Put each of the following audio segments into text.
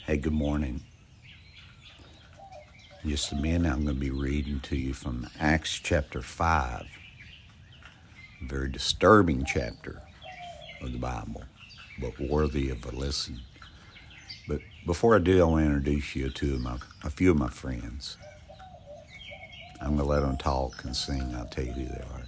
Hey, good morning. In just a minute, I'm going to be reading to you from Acts chapter 5, a very disturbing chapter of the Bible, but worthy of a listen. But before I do, I want to introduce you to a few of my friends. I'm going to let them talk and sing. I'll tell you who they are.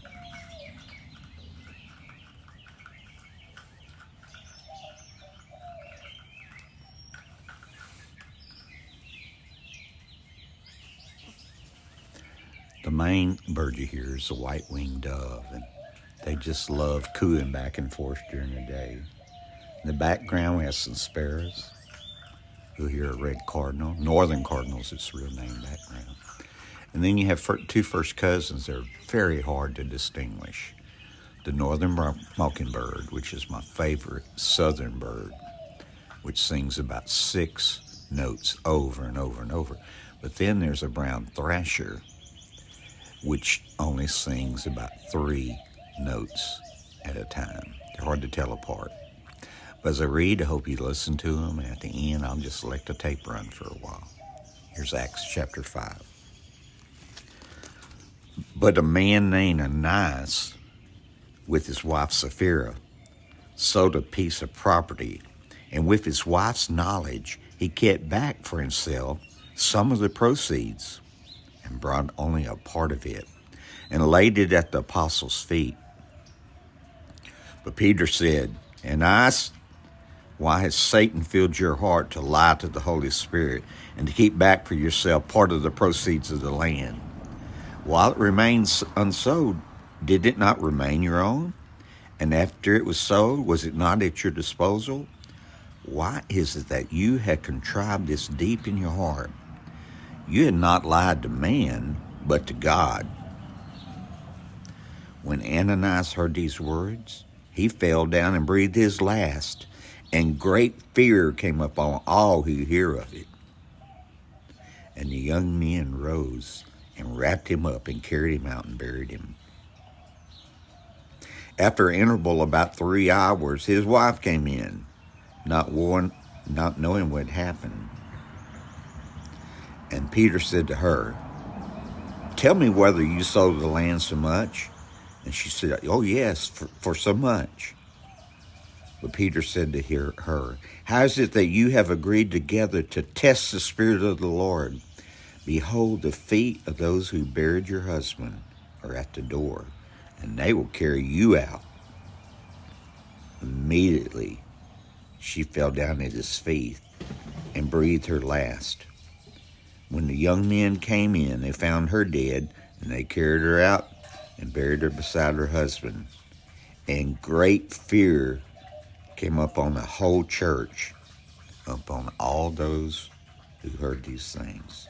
The main bird you hear is the white-winged dove, and they just love cooing back and forth during the day. In the background, we have some sparrows. You'll hear a red cardinal. Northern cardinals, its real name, background. And then you have two first cousins that are very hard to distinguish. The northern mockingbird, which is my favorite southern bird, which sings about 6 notes over and over and over. But then there's a brown thrasher, which only sings about 3 notes at a time. They're hard to tell apart. But as I read, I hope you listen to them, and at the end, I'll just let the tape run for a while. Here's Acts chapter 5. But a man named Ananias, with his wife Sapphira, sold a piece of property, and with his wife's knowledge, he kept back for himself some of the proceeds, and brought only a part of it, and laid it at the apostles' feet. But Peter said, Ananias, why has Satan filled your heart to lie to the Holy Spirit and to keep back for yourself part of the proceeds of the land? While it remains unsold, did it not remain your own? And after it was sold, was it not at your disposal? Why is it that you had contrived this deep in your heart? You had not lied to man, but to God. When Ananias heard these words, he fell down and breathed his last, and great fear came upon all who hear of it. And the young men rose and wrapped him up and carried him out and buried him. After an interval about 3 hours, his wife came in, not knowing what happened. And Peter said to her, tell me whether you sold the land so much. And she said, oh yes, for so much. But Peter said to her, how is it that you have agreed together to test the Spirit of the Lord? Behold, the feet of those who buried your husband are at the door, and they will carry you out. Immediately she fell down at his feet and breathed her last. When the young men came in, they found her dead, and they carried her out and buried her beside her husband. And great fear came upon the whole church, upon all those who heard these things.